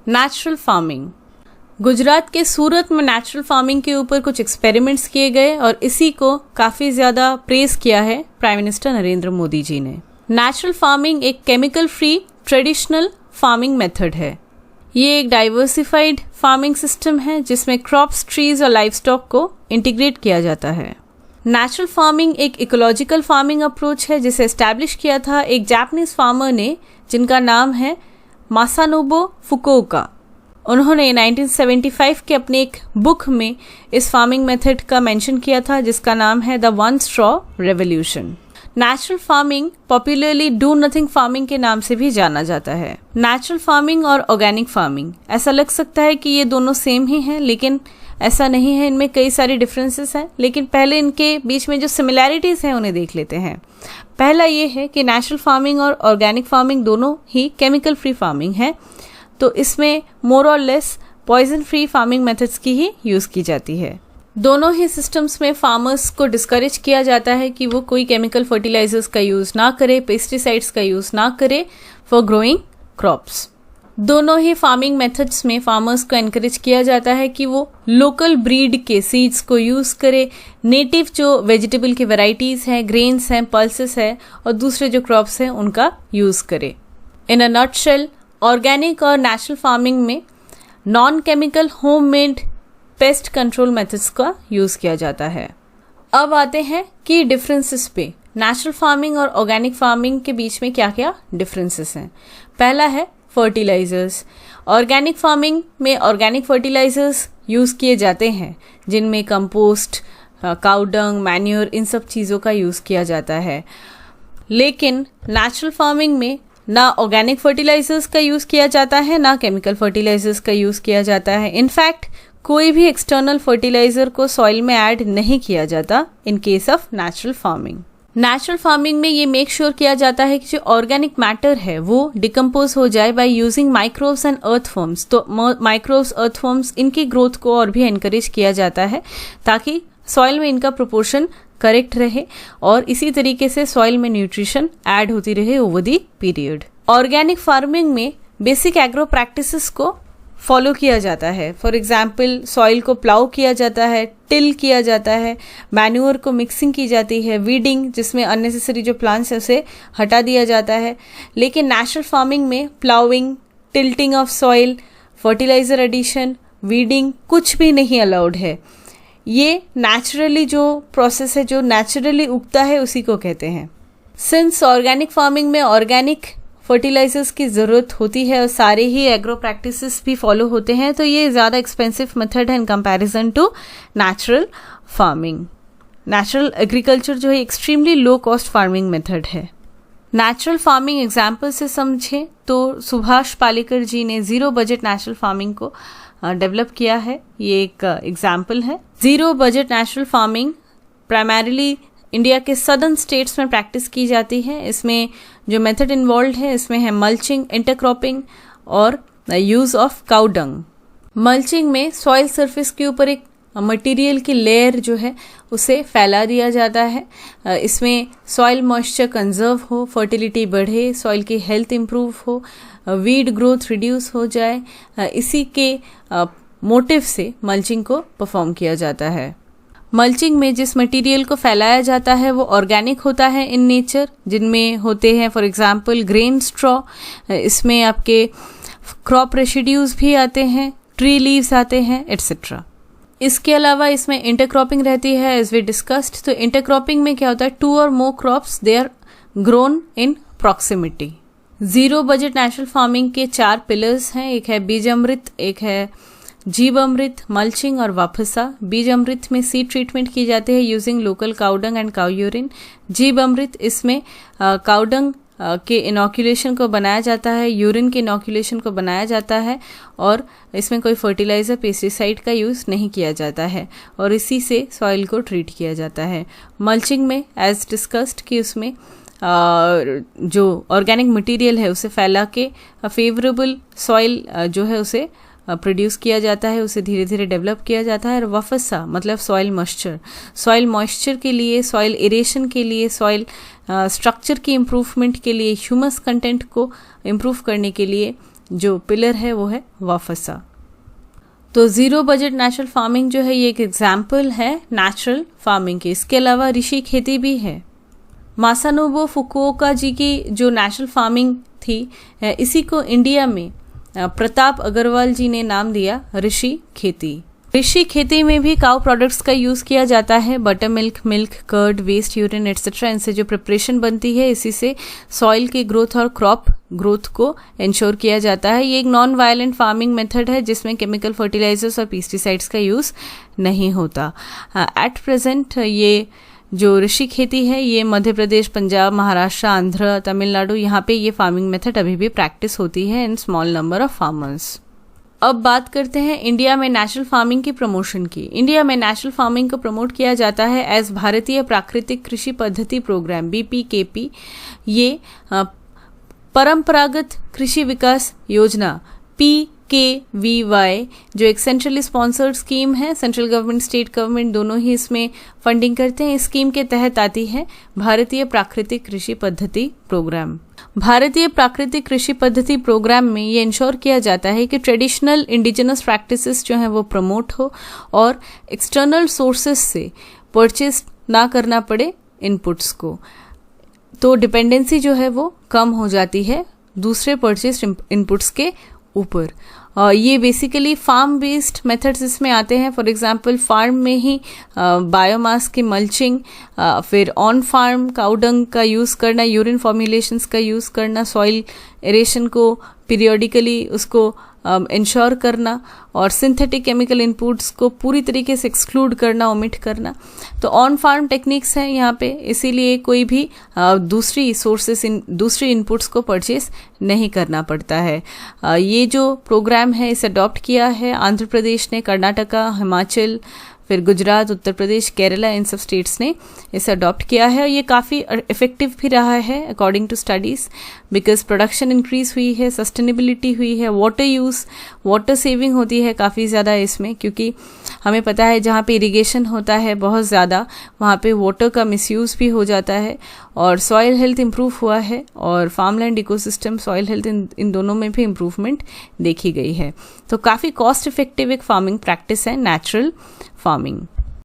Natural farming. Gujarat के सूरत में natural farming के ऊपर कुछ एक्सपेरिमेंट्स किए गए और इसी को काफ़ी ज़्यादा प्रेज किया है प्राइम मिनिस्टर नरेंद्र मोदी जी ने। नेचुरल फार्मिंग एक chemical free traditional farming method है। ये एक डाइवर्सिफाइड फार्मिंग सिस्टम है जिसमें क्रॉप्स, ट्रीज और लाइव स्टॉक को इंटीग्रेट किया जाता है। नेचुरल फार्मिंग एक इकोलॉजिकल फार्मिंग अप्रोच है जिसे एस्टैब्लिश किया था एक जापानीज फार्मर ने जिनका नाम है मासानोबु फुकुओका। उन्होंने 1975 के अपने एक बुक में इस फार्मिंग मेथड का मेंशन किया था जिसका नाम है the one straw revolution. Natural farming popularly do nothing farming के नाम से भी जाना जाता है। नेचुरल फार्मिंग और ऑर्गेनिक फार्मिंग, ऐसा लग सकता है कि ये दोनों सेम ही हैं, लेकिन ऐसा नहीं है। इनमें कई सारी डिफरेंसेस हैं, लेकिन पहले इनके बीच में जो सिमिलैरिटीज हैं उन्हें देख लेते हैं। पहला ये है कि नेचुरल फार्मिंग और ऑर्गेनिक फार्मिंग दोनों ही केमिकल फ्री फार्मिंग है, तो इसमें मोर और less poison free farming methods की ही यूज की जाती है। दोनों ही सिस्टम्स में फार्मर्स को डिस्करेज किया जाता है कि वो कोई केमिकल फर्टिलाइजर्स का यूज ना करे, पेस्टिसाइड्स का यूज ना करे फॉर ग्रोइंग क्रॉप्स। दोनों ही फार्मिंग मेथड्स में फार्मर्स को एनकरेज किया जाता है कि वो लोकल ब्रीड के सीड्स को यूज करे, नेटिव जो वेजिटेबल की वैरायटीज हैं, ग्रेन्स हैं, पल्सेस है और दूसरे जो क्रॉप्स हैं उनका यूज करे। इन अ नटशेल, ऑर्गेनिक और नेचुरल फार्मिंग में non chemical homemade pest control methods का यूज किया जाता है। अब आते हैं कि डिफरेंसेस पे। नेचुरल फार्मिंग और ऑर्गेनिक फार्मिंग के बीच में क्या क्या डिफरेंसेस हैं। पहला है फर्टिलाइजर्स। ऑर्गेनिक फार्मिंग में ऑर्गेनिक फर्टिलाइजर्स यूज किए जाते हैं जिनमें कंपोस्ट, काउ डंग, मैन्योर, इन सब चीज़ों का यूज किया जाता है। लेकिन नेचुरल फार्मिंग में ना ऑर्गेनिक फर्टिलाइजर्स का यूज किया जाता है, ना केमिकल फर्टिलाइजर्स का यूज किया जाता है। इनफैक्ट कोई भी एक्सटर्नल फर्टिलाइजर को सॉइल में ऐड नहीं किया जाता in case of natural farming. Natural farming में ये मेक श्योर किया जाता है कि जो ऑर्गेनिक मैटर है वो डिकम्पोज हो जाए by using microbes and earthworms. तो माइक्रोब्स, अर्थवर्म्स, इनकी ग्रोथ को और भी एनकरेज किया जाता है ताकि सॉइल में इनका प्रोपोर्शन करेक्ट रहे और इसी तरीके से सॉइल में न्यूट्रिशन ऐड होती रहे over the period. Organic farming में बेसिक एग्रो प्रैक्टिसेस को फॉलो किया जाता है। फॉर एग्जाम्पल, सॉइल को प्लाउ किया जाता है, टिल किया जाता है, मैन्योर को मिक्सिंग की जाती है, वीडिंग जिसमें अननेसेसरी जो प्लांट्स है उसे हटा दिया जाता है। लेकिन नेचुरल फार्मिंग में ploughing, tilting of soil, fertiliser addition, weeding कुछ भी नहीं अलाउड है। ये नेचुरली जो प्रोसेस है, जो नेचुरली उगता है, उसी को कहते हैं। सिंस ऑर्गेनिक फार्मिंग में ऑर्गेनिक फर्टिलाइजर्स की ज़रूरत होती है और सारे ही एग्रो प्रैक्टिसेस भी फॉलो होते हैं, तो ये ज़्यादा एक्सपेंसिव मेथड है in comparison to natural farming. Natural agriculture जो है extremely low cost farming method है। नेचुरल फार्मिंग एग्जाम्पल से समझें तो सुभाष पालेकर जी ने ज़ीरो बजट नेचुरल फार्मिंग को डेवलप किया है। ये एक एग्जाम्पल है। Zero budget natural farming primarily India के सदर्न स्टेट्स में प्रैक्टिस की जाती है। इसमें जो मेथड इन्वॉल्व है इसमें है मल्चिंग, इंटरक्रॉपिंग और use of cow dung. Mulching में सॉइल सरफेस के ऊपर एक मटेरियल की लेयर जो है उसे फैला दिया जाता है। इसमें सॉइल मॉइस्चर कंजर्व हो, फर्टिलिटी बढ़े, सॉइल की हेल्थ इंप्रूव हो, वीड ग्रोथ रिड्यूस हो जाए, इसी के मोटिव से मल्चिंग को परफॉर्म किया जाता है। मल्चिंग में जिस मटेरियल को फैलाया जाता है वो ऑर्गेनिक होता है इन नेचर, जिनमें होते हैं फॉर एग्जांपल ग्रेन स्ट्रॉ, इसमें आपके क्रॉप रेसिड्यूज भी आते हैं, ट्री लीव्स आते हैं, एटसेट्रा। इसके अलावा इसमें इंटरक्रॉपिंग रहती है एज वी डिस्कस्ड। तो इंटरक्रॉपिंग में क्या होता है, 2 और more crops they are grown in proximity. Zero budget natural farming के 4 पिलर्स हैं। एक है बीज अमृत, एक है जीव अमृत, मल्चिंग और वापसा। बीज अमृत में सीड ट्रीटमेंट की जाती है using local cow dung and cow urine. जीव अमृत इसमें काउडंग के इनॉक्यूलेशन को बनाया जाता है, यूरिन के इनॉक्यूलेशन को बनाया जाता है और इसमें कोई फर्टिलाइजर, पेस्टिसाइड का यूज़ नहीं किया जाता है और इसी से सॉइल को ट्रीट किया जाता है। मल्चिंग में एज डिस्कस्ड कि उसमें जो ऑर्गेनिक मटेरियल है उसे फैला के फेवरेबल सॉइल जो है उसे प्रोड्यूस किया जाता है, उसे धीरे धीरे डेवलप किया जाता है। और वफसा मतलब सॉइल मॉइस्चर, सॉइल मॉइस्चर के लिए, सॉइल एरेशन के लिए, सॉइल स्ट्रक्चर की इम्प्रूवमेंट के लिए, ह्यूमस कंटेंट को इम्प्रूव करने के लिए जो पिलर है वो है वाफसा। तो ज़ीरो बजट नेचुरल फार्मिंग जो है ये एक एग्जाम्पल है नेचुरल फार्मिंग के। इसके अलावा ऋषि खेती भी है। मासानोबु फुकुओका जी की जो नेचुरल फार्मिंग थी, इसी को इंडिया में प्रताप अग्रवाल जी ने नाम दिया ऋषि खेती। ऋषि खेती में भी काउ प्रोडक्ट्स का यूज़ किया जाता है। Butter milk, milk curd, waste urine etcetera, इनसे जो प्रिपरेशन बनती है इसी से सॉइल की ग्रोथ और क्रॉप ग्रोथ को इंश्योर किया जाता है। ये एक नॉन वायलेंट फार्मिंग मेथड है जिसमें केमिकल फर्टिलाइजर्स और पेस्टिसाइड्स का यूज़ नहीं होता। एट प्रेजेंट ये जो ऋषि खेती है ये मध्य प्रदेश, पंजाब, महाराष्ट्र, आंध्र, तमिलनाडु, यहाँ पे ये फार्मिंग मेथड अभी भी प्रैक्टिस होती है in small number of farmers. अब बात करते हैं इंडिया में नेचुरल फार्मिंग की प्रमोशन की। इंडिया में नेचुरल फार्मिंग को प्रमोट किया जाता है एज भारतीय प्राकृतिक कृषि पद्धति प्रोग्राम BPKP। ये परंपरागत कृषि विकास योजना PKVY जो एक सेंट्रली स्पॉन्सर्ड स्कीम है, सेंट्रल गवर्नमेंट, स्टेट गवर्नमेंट दोनों ही इसमें फंडिंग करते हैं। इस स्कीम के तहत आती है भारतीय प्राकृतिक कृषि पद्धति प्रोग्राम। भारतीय प्राकृतिक कृषि पद्धति प्रोग्राम में ये इंश्योर किया जाता है कि ट्रेडिशनल इंडिजिनस प्रैक्टिसेस जो हैं वो प्रमोट हो और एक्सटर्नल सोर्सेस से परचेस ना करना पड़े इनपुट्स को। तो डिपेंडेंसी जो है वो कम हो जाती है दूसरे परचेस इनपुट्स के ऊपर। ये बेसिकली फार्म बेस्ड मेथड्स इसमें आते हैं। फॉर एग्जांपल फार्म में ही बायोमास की मल्चिंग, फिर ऑन फार्म काउडंग का यूज़ करना, यूरिन फॉर्मुलेशंस का यूज़ करना, सॉइल एरेशन को पीरियोडिकली उसको इंश्योर करना और सिंथेटिक केमिकल इनपुट्स को पूरी तरीके से एक्सक्लूड करना, ओमिट करना। तो ऑन फार्म टेक्निक्स हैं यहाँ पे, इसीलिए कोई भी दूसरी सोर्सेस दूसरी इनपुट्स को परचेस नहीं करना पड़ता है। ये जो प्रोग्राम है इसे अडॉप्ट किया है आंध्र प्रदेश ने, कर्नाटका, हिमाचल, फिर गुजरात, उत्तर प्रदेश, केरला, इन सब स्टेट्स ने इसे अडॉप्ट किया है। और ये काफ़ी इफेक्टिव भी रहा है according to studies, because production increase हुई है, सस्टेनेबिलिटी हुई है, वाटर यूज़, वाटर सेविंग होती है काफ़ी ज़्यादा इसमें, क्योंकि हमें पता है जहाँ पे इरिगेशन होता है बहुत ज़्यादा वहाँ पे वाटर का मिसयूज़ भी हो जाता है। और सॉइल हेल्थ इम्प्रूव हुआ है और फार्मलैंड इकोसिस्टम, सॉइल हेल्थ इन दोनों में भी इम्प्रूवमेंट देखी गई है। तो काफ़ी कॉस्ट इफेक्टिव एक फार्मिंग प्रैक्टिस है नेचुरल फार्मिंग।